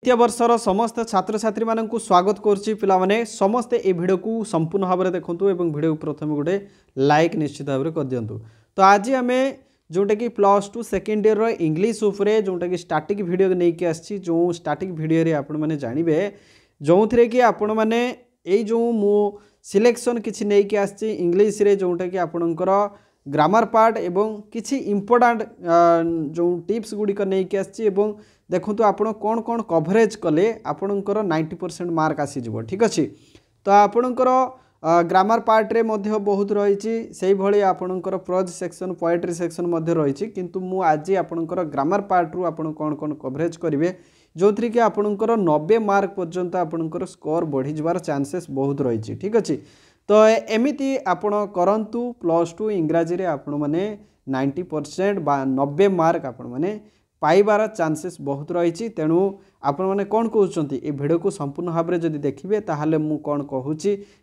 द्वितीय वर्षर समस्त छात्र छात्री मानक स्वागत करुच्ची पिलाने समस्ते ये भिडियो को संपूर्ण भाव में देखूँ और भिडियो प्रथम गोटे लाइक निश्चित भाव में कर दिंतु। तो आज आम जोटा कि +2 सेकेंड ईयर इंग्लीश उपरे जोटा कि स्टार्टिंग वीडियो नहीं आसी जो स्टार्टिंग वीडियो आपण मैंने जानवे जो थे कि आपण मैंने यही जो मु सिलेक्शन किसी नहीं आसी इंग्लीश रे जोटा कि आपणकर ग्रामर पार्ट एवं किसी इंपोर्टाट जो टिप्स गुड़िक नहीं आसी देखो तो आपण कौन कौन कवरेज कले आपणकर 90% मार्क आसीज ठीक अच्छे। तो आपणकर ग्रामर पार्ट रे मध्य बहुत रही से भाई आपणकर प्रोज सेक्शन पोएट्री सेक्शन रही किंतु मु आज आपणकर ग्रामर पार्ट रु आपण कौन कौन कवरेज करेंगे जो थी कि आपणकर 90 मार्क पर्यंत आपणकर स्कोर बढ़ी जबार चांसेस बहुत रही ठीक अच्छे। तो एमिति आपण करंतु +2 इंग्राजी रे आपण माने 90% बा 90 मार्क आपण माने पाइबार चांसेस बहुत रही। तेणु आपण मैंने कौन कहते ये भिडियो को संपूर्ण भाव में जब देखिए ताहले मु कौन कहूँ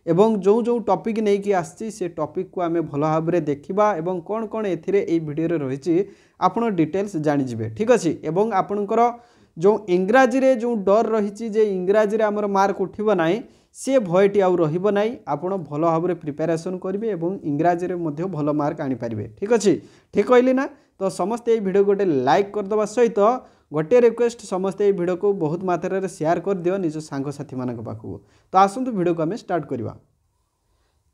एवं जो जो टॉपिक नहीं कि आसी से टॉपिक को आम भल भाव में देखा एवं कौन कौन ए भिडियो रही आपड़ डिटेल्स जानीजे ठीक अच्छे। एवं आपणकर जो इंग्राजी रे जो डर रही जे इंग्राजी रे आमर मार्क उठिबो नाही से भयटी आउ रहिबो नाही आपण भल भाव में प्रिपेरेसन करेंगे एवं इंग्राजी रे मध्य भल मार्क आनी पारिबे ठीक अच्छे। ठीक कहली ना। तो समस्ते ये वीडियो गोटे लाइक करदे सहित गोटे रिक्वेस्ट समस्ते ये वीडियो को बहुत मात्रा रे शेयर कर दियो निज सांग साथी मानक पाखु। तो आसंतु वीडियो को आम स्टार्ट करवा।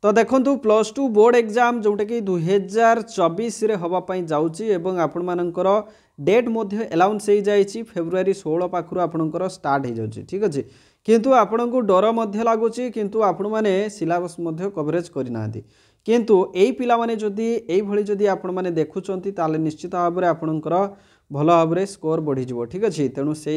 तो देखंतु +2 बोर्ड एग्जाम जोटा कि 2024 रे हवा पई जाउची एवं आपण मानकर डेट मध्य अलाउंस हो जाइए फेब्रुआरी 16 पाखु आपणकर स्टार्ट हो जाउची ठीक अच्छे। किंतु आपण को डर मध्य लगुच किंतु आपण माने सिलेबस मध्य कवरेज करना किंतु यही पिला माने जदि एई भली जदि आपण माने देखुचंती ताले निश्चित भाव में आपणकर भल भाव में स्कोर बढ़ी जिवो ठीक अच्छे। तेणु से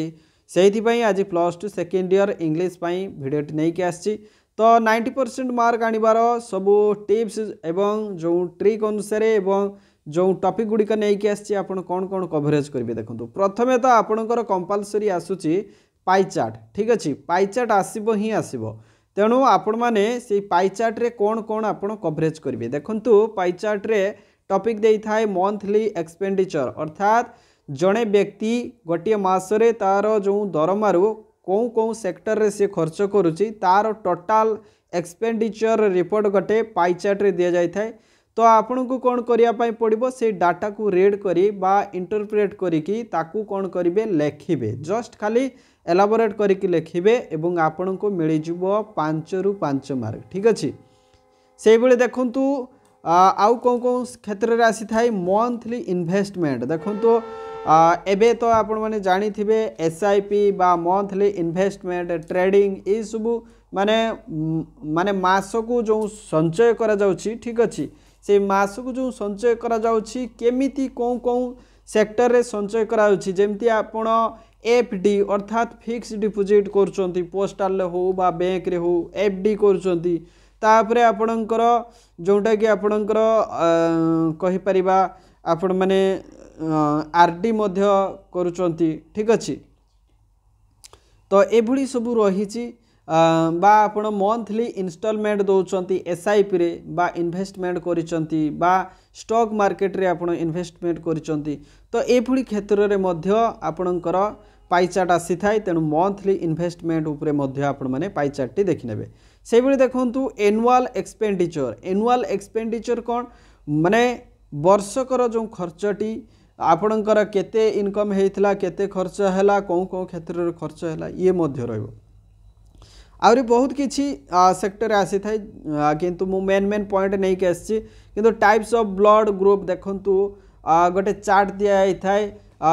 आज +2 सेकेंड ईयर इंग्लीश भिडियोटी नहीं आसी। तो 90% मार्क आनिबार सबू टिप्स एवं जो ट्रिक अनुसार एवं जो टॉपिक गुड़िक नहीं आसी आपन कौन कौन कवरेज करेंगे देखो। प्रथमे तो आपणकर कंपलसरी आसूची पाई चार्ट ठीक अच्छे। पाई चार्ट आसब ही आसब तेणु आपण मैंने से पाई चार्ट रे कौन कौन आपन कवरेज करेंगे देखु। पाई चार्ट रे टॉपिक दे था मंथली एक्सपेंडिचर अर्थात जड़े व्यक्ति गोटे मसरे तार जो दरमारू कौन कौन सेक्टर रे से खर्च करुच्ची तार टोटाल एक्सपेंडिचर रिपोर्ट गोटे पाई चार्ट रे दि जाए। तो आपण को कौन करने पड़ो से डाटा को रीड करी बा इंटरप्रेट करी ताकू कौन करेंगे लेखिबे जस्ट खाली एलाबोरेट करके लिखिबे एवं आपण को मिल जाव 5 रु 5 मार्क ठीक अच्छे। से भाई देखु आउ कौन कौन क्षेत्र में आसी थाए मंथली इन्वेस्टमेंट देखु। एबे तो आपण माने जानी थिबे SIP बा मंथली इन्वेस्टमेंट ट्रेडिंग ये सब माने माने मास को जो संचय करा जाउची ठीक अच्छे। से मास को जो संचय करा जाउची केमिति कौन कौन सेक्टर रे संचय करा जाउची जेमती आपण FD अर्थात फिक्स डिपोजिट करुँच पोस्टाल हो बा बैंक रे हो FD करुँच तापरे आपणकर जोटा कि आपणकर कहि परिबा आपण माने RD मध्य करुँच ठीक अच्छे। तो एभली सब रही बा आपण मंथली इंस्टॉलमेंट दौरान SIP रे बा इन्वेस्टमेंट करिसंती बा स्टॉक मार्केट रे आपण इन्वेस्टमेंट करिसंती। तो एभली क्षेत्र रे मध्य आपणकर पाई चार्ट आसी थाए तेणु मंथली इन्वेस्टमेंट उपरे मध्य आपण माने पाई चार्ट देखि नेबे। से भाई देखंतु एनुअल एक्सपेंडिचर कौन माने वर्षकर जो खर्चटी आपणकर केते इनकम हेइथला केते खर्च हैला कौन कौन क्षेत्र रे खर्च हैला ये मध्य रहइबो। आउरी बहुत किछि सेक्टर आसी थाए किंतु मु मेन पॉइंट नहीं के आसी किंतु टाइप्स ऑफ ब्लड ग्रुप देखंतु गोटे चार्ट दिया थाए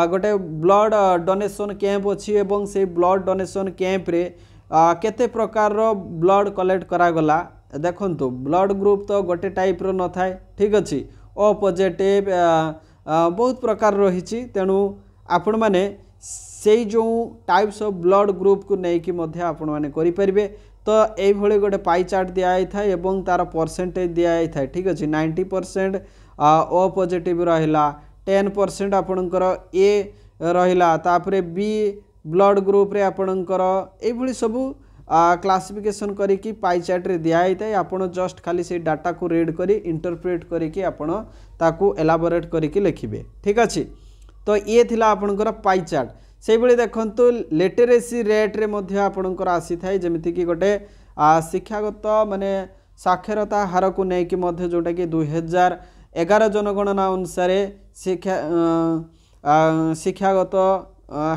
गोटे ब्लड डोनेशन कैंप अच्छी एवं से ब्लड डोनेशन कैंप रे केते प्रकार रो ब्लड कलेक्ट करागला देखंतु। ब्लड ग्रुप तो गोटे टाइप रो न थाए ठीक अच्छे ओ पॉजिटिव बहुत प्रकार रही। तेणु आपण माने से जो टाइप्स ऑफ ब्लड ग्रुप को लेकिन मध्य आपण माने करि परिबे। तो यही भले गोटे पाई चार्ट दिया था एवं तार परसेंटेज दिया था ठीक अच्छे। 90% ओ पॉजिटिव रहिला 10% आपणकर ए रहिला तापरे बी ब्लड ग्रुप रे आपणकर एभली सब क्लासिफिकेशन करिकी पाई चार्ट रे दिया था। आपण जस्ट खाली से डाटा को रीड करी इंटरप्रेट करिकी आपण ताकू एलाबोरेट करिकी लिखिबे ठीक अच्छे। तो ये थिला आपणकर पाई चार्ट। से भाई देखु लिटरेसी रेट रे मध्य आपणकर आसी थाए जमिति कि गोटे शिक्षागत माने साक्षरता हार को लेकिन जोटा कि 2011 जनगणना अनुसार शिक्षागत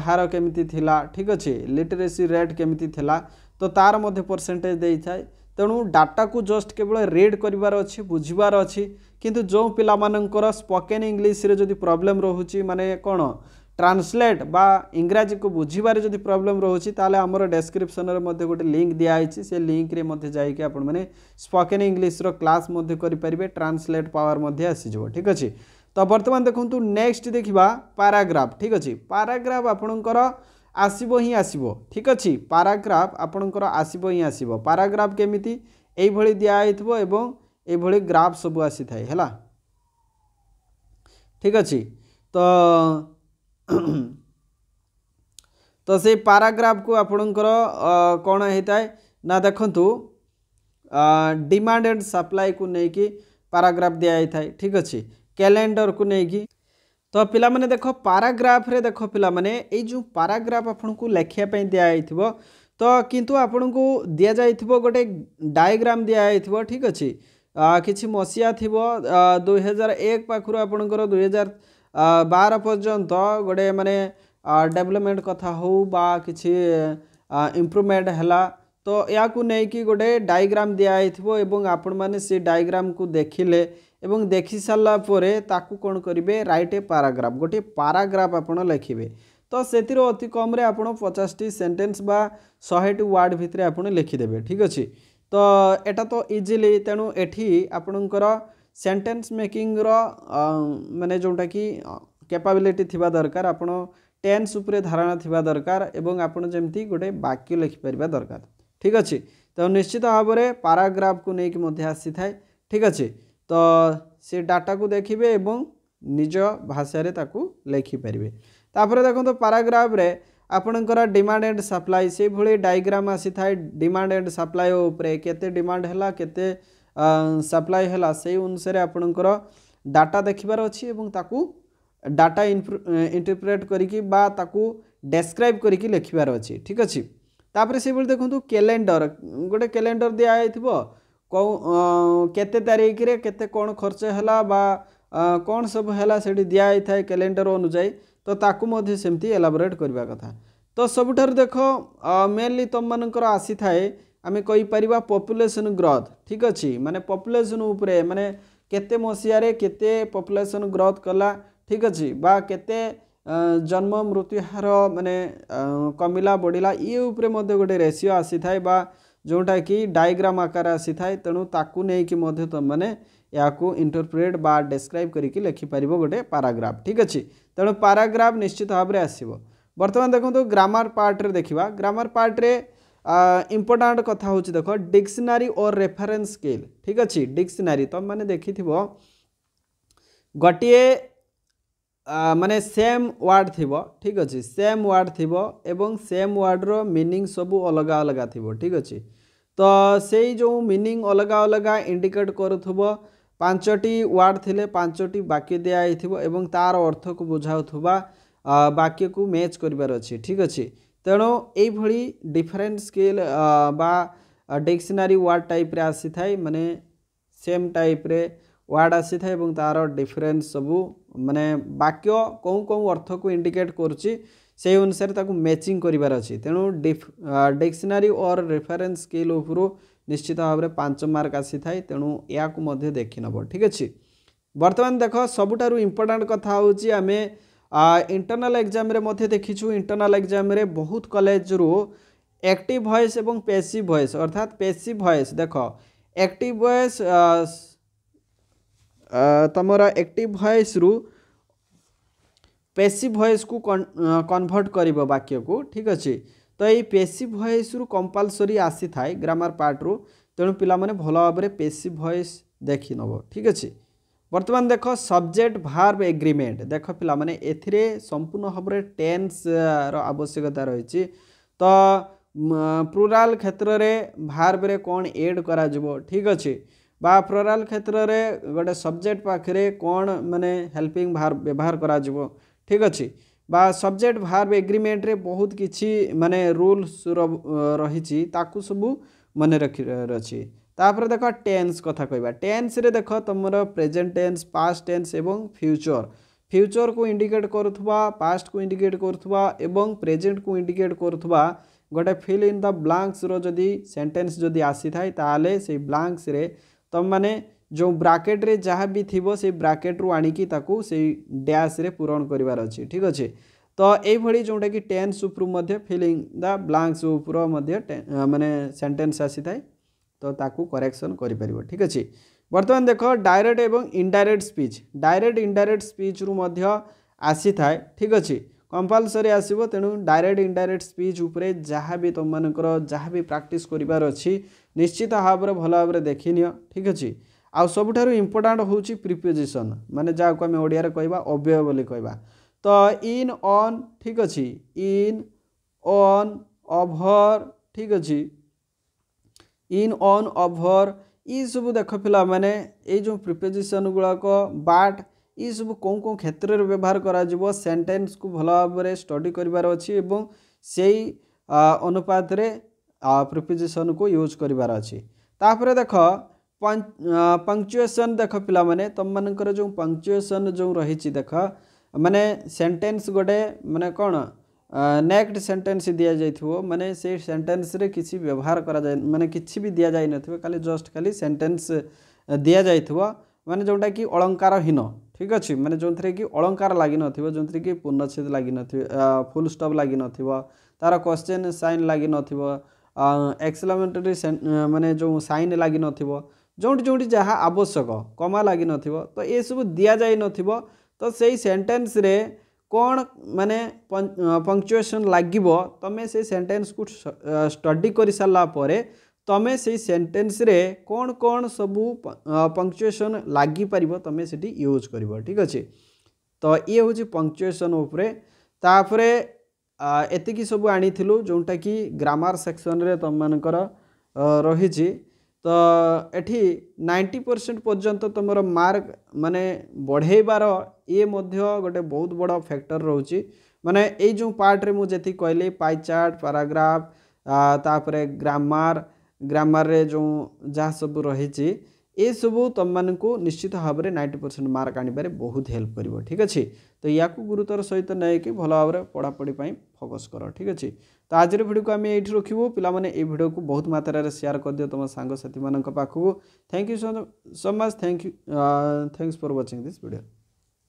हार केमिति थिला ठीक अच्छे लिटरेसी रेट केमिति थिला तो तार मध्य परसेंटेज दे थाए तेणु डाटा को जस्ट केवल रीड करिवार अच्छी बुझीबार अच्छी किंतु जो पिला मानकर स्पोकन इंग्लिश रे जदि प्रॉब्लम रोहुची माने कोन ट्रांसलेट बा इंग्राजी को बुझीबार जदि प्रॉब्लम रोहुची ताले हमर डिस्क्रिप्शन रे मध्ये गोटे लिंक दिया आइछि से लिंक रे मध्ये जाई के आपण माने स्पोकन इंग्लिश रो क्लास मध्ये करि परिबे ट्रांसलेट पावर मध्ये आसी जबो ठीक अछि। तो वर्तमान देखंतु नेक्स्ट देखिबा पैराग्राफ ठीक अछि पैराग्राफ आपणकर आसीबो ही आसीबो ठीक अछि पैराग्राफ आपणकर आसीबो ही आसीबो पैराग्राफ केमिति एई भଳି दिया आइथबो एवं एई भଳି ग्राफ सब आसी थाए हैला ठीक अछि। तो से पैराग्राफ को आपणकर कौन होता है ना देखंतु डिमांड एंड सप्लाई को लेकिन पैराग्राफ दिया था ठीक अच्छे कैलेंडर को लेकिन तो पिला माने देखो पैराग्राफ रे देखो पिला माने ए जो पैराग्राफ आपन को लेखिया पई दिया आइथिबो तो किंतु आपन को दिया जाइथिबो गोटे डायग्राम दिया आइथिबो ठीक अच्छे किछि मसिया थिबो 2001 पाखरु आपनकर 2012 पर्यंत गोटे माने डेवलपमेंट कथा हो बा किछि इम्प्रूवमेंट हैला तो या को नै कि गोटे डायग्राम दिया आइथिबो एवं आपण माने से डायग्राम को देखिले एवं देखि साला परे ताकू कोन करिवे राइट ए पैराग्राफ गोटे पैराग्राफ आपण लिखिबे तो सेतिर अति कम रे आपण 50 टी सेंटेंस बा 100 टी वर्ड भितरे आपण लिखि देबे ठीक अछि। तो एटा तो इजीली तेनु एठी आपणकर सेंटेंस मेकिंग रो माने जोटा कि कैपेबिलिटी थिबा दरकार आपण टेंस उपरे धारणा थिबा दरकार एवं आपण जेमती गोटे वाक्य लिखि परिबा दरकार ठीक अछि। तो निश्चित भाव में पैराग्राफ को लेकिन मध्य आसी थाए ठीक अच्छे तो से डाटा को देखिए एवं निज भाषा रे ताकू लिखि परिबे तापर देखो तो पैराग्राफ रे आपणकर डिमांड एंड सप्लाई से भली डायग्राम आसी थाए डिमांड एंड सप्लाई उपरे केते डिमांड हैला केते सप्लाई हैला से अनुसार आपणकर डाटा देखिबार अछि एवं ताकू डाटा इंटरप्रेट करिकि बा ताकू डेस्क्राइब करिकि लिखिबार अछि ठीक अछि। तापर से भली देखंतु कैलेंडर गोटे कैलेंडर दिया आइथिबो केते तारीख रे केते कोन खर्च हैला बा कोन सब हैला सेठी दिया आइ थाए कैलेंडर अनुसार तो ताकू मध्ये सेमती एलाबोरेट करबा कथा। तो सबुठार देखो मेनली तुम मानकर आसी थाए आमे कहि परिबा पॉपुलेशन ग्रोथ ठीक अछि माने पॉपुलेशन उपरे माने केते मसिया रे केते पॉपुलेशन ग्रोथ कला ठीक अछि बा केते जन्म मृत्यु हार माने कमिला बढ़िला ये उपरे मध्ये गोटे रेशियो आसी थाए बा जोटा कि डायग्राम आकार आसी थाए तेणु ताकू नै कि मध्ये तुम माने याकू इंटरप्रेट बा डिस्क्राइब करिकि लिखि परिबो गोटे पैराग्राफ ठीक अछि। तेणु पैराग्राफ निश्चित भाव में आसीबो। वर्तमान देखो ग्रामर पार्ट रे देखिबा ग्रामर पार्ट रे इंपोर्टेंट कथा होची देखो डिक्शनरी और रेफरेंस स्केल ठीक अछि डिक्शनरी तुम माने देखिथिबो गटिए माने सेम वर्ड थिबो ठीक अछि सेम वर्ड थिबो एवं सेम वर्ड रो मीनिंग सबु अलग अलग थिबो ठीक अछि। तो सेई जो मीनिंग अलग अलग इंडिकेट करूथबो पांचटी वर्ड थिले पांचटी वाक्य दिया आइथिबो एवं तार अर्थ को बुझाउथबा वाक्य को मैच करिवार अछि ठीक अछि। तेणु एई भली डिफरेंट स्केल बा डिक्शनरी वर्ड टाइप रे आसी थाए माने सेम टाइप रे वर्ड आसी थाए एवं तार डिफरेंस सबु माने वाक्य कौन कौन अर्थ को इंडिकेट करूची से अनुसार ताकू मैचिंग करिवार अछि। तेणु डिक्शनरी और रेफरेंस स्केल उपरु निश्चित भाव में 5 मार्क आसी थाए तेणु या को मध्ये देखि नबो ठीक अछि। वर्तमान देखो सबुठारु इंपोर्टेंट कथा होची आमे इंटरनल एग्जाम रे मध्ये देखिछु इंटरनल एग्जाम रे बहुत कॉलेज रु एक्टिव वॉइस एवं पैसिव वॉइस अर्थात पैसिव वॉइस देखो एक्टिव वॉइस तमरा एक्टिव वॉइस रु पैसिव वॉइस को कन्वर्ट करिवो वाक्य को ठीक अछि। तो ये पैसिव वॉइस रु कंपलसरी आसी थाए ग्रामर पार्ट रु तेणु पिला माने भलो भाव में पैसिव वॉइस देखि नबो ठीक अछि। वर्तमान देखो सब्जेक्ट भार्ब एग्रीमेंट देखो पिला माने एथिरे संपूर्ण भाव में टेंस रो आवश्यकता रहिछि। तो प्लुराल क्षेत्र रे भार्ब रे कोन ऐड करा जबो ठीक अछि बा प्लुराल क्षेत्र रे गोटे सब्जेक्ट पाखरे कोन माने हेल्पिंग भार्ब व्यवहार करा जबो ठीक अछि। बा सब्जेक्ट भार्ब एग्रीमेंट रे बहुत किछि माने रूल्स रही ताकू सबू मन रखिर अछि। तापर देख टेन्स कथा कहबा। टेन्स रे देख तुमर प्रेजेंट टेन्स पास्ट टेन्स एवं फ्यूचर। फ्यूचर को इंडिकेट करुवा पास्ट को इंडिकेट करुवा एवं प्रेजेंट को इंडिकेट करुवा गोटे फिल इन द ब्लांक्स रो जदि सेंटेंस जदि आसी थाए ताले से ब्लांक्स रे तुम माने जो ब्राकेट रे जहाँ भी थिबो से ब्राकेट रू आनिकी ताकू से डैश रे पूरण करिवार अछि। ठीक अछि। तो एई भली जोंटा कि टेन्स उपरु मध्ये फिल इन द ब्लांक्स उपरु मध्ये माने सेंटेंस आसी थाए तो ताकू करेक्शन करि परिबो। ठीक अछि। वर्तमान देख डायरेक्ट एवं indirect speech. Direct indirect speech रू मध्ये आसी थाए। ठीक अछि। कंपलसरी आसीबो तेणु डायरेक्ट इनडायरेक्ट स्पीच उपरे जहाँ भी तुम मानकर जहाँ भी प्रैक्टिस करिवार अछि निश्चित भाव रे भल भाव रे देखि नियो। ठीक अछि। आ सबुठारु इम्पोर्टेंट होउची प्रीपोजिशन माने जाको आमे ओडिया रे कहबा अव्यय बोली कहबा। तो इन ऑन ठीक अछि इन ऑन ओवर ठीक अछि इन ऑन ओवर ई सब देख पिला माने ए जो प्रीपोजिशन गुड़ाक बाट ई सब कौन कौन क्षेत्र में व्यवहार करा जिवो सेंटेंस को भल भाव में स्टडी करिवार अछि एवं सेई अनुपात रे प्रीपोजिशन को यूज करिवार अछि। तापर देख पंक्चुएशन देख पिला माने तुम मानकर जो पंक्चुएशन जो रही देख माने सेंटेंस गोटे माने कौन नेक्स्ट सेंटेंस दिया जाइथिबो माने से सेंटेंस रे किसी व्यवहार करा जाय माने किछि भी दिया जाय नथिबो खाली जस्ट खाली सेंटेंस दिया जाइथिबो माने जोंटा कि अलंकारहीन। ठीक अछि। माने जोंथरे कि अलंकार लागि नथिबो जोंथरे कि पूर्णच्छेद लागि नथिबो फुल स्टॉप लागि नथिबो तार क्वेश्चन साइन लागि नथिबो एक्सक्लेमेटरी माने जो साइन लागि नथिबो जोंटी जोंटी जहा आवश्यक कमा लागि नथिबो तो ए सब दिया जाय नथिबो तो सेही सेंटेंस रे कौन माने पंक्चुएशन लागिबो तमे से सेंटेंस को स्टडी करि साला परे तमे से सेंटेंस रे कौन कौन सबू पंक्चुएशन लागी परिबो तमे सेठी यूज करिबो। ठीक अछि। तो ये होची पंक्चुएशन उपरे। तापरे एतिकी सबू आनिथिलु जोंटा कि ग्रामर सेक्शन रे तम मानकर रहिछि। तो एठी 90% पर्यंत तुमर मार्क माने बढ़ेबार ये मध्य गोटे बहुत बड़ा फैक्टर रोची माने ए जो पार्ट रे मु जेति कहले पाई चार्ट पैराग्राफ तापरे ग्रामर रे जो जहाँ सब रही ए सबू तुम मानकू निश्चित भाव में 90% मार्क आनिबारे बहुत हेल्प करिवो। ठीक अछि। तो या गुरुतर सहित नै कि भल भाव में पढ़ापढ़ी फोकस कर। ठीक अछि। तो आज वीडियो को आम ये रखिबू पिला माने ए वीडियो को बहुत मात्रा रे शेयर कर दियो तुम सांग साथी मानक पाखु। Thank you so much. Thanks for watching this video.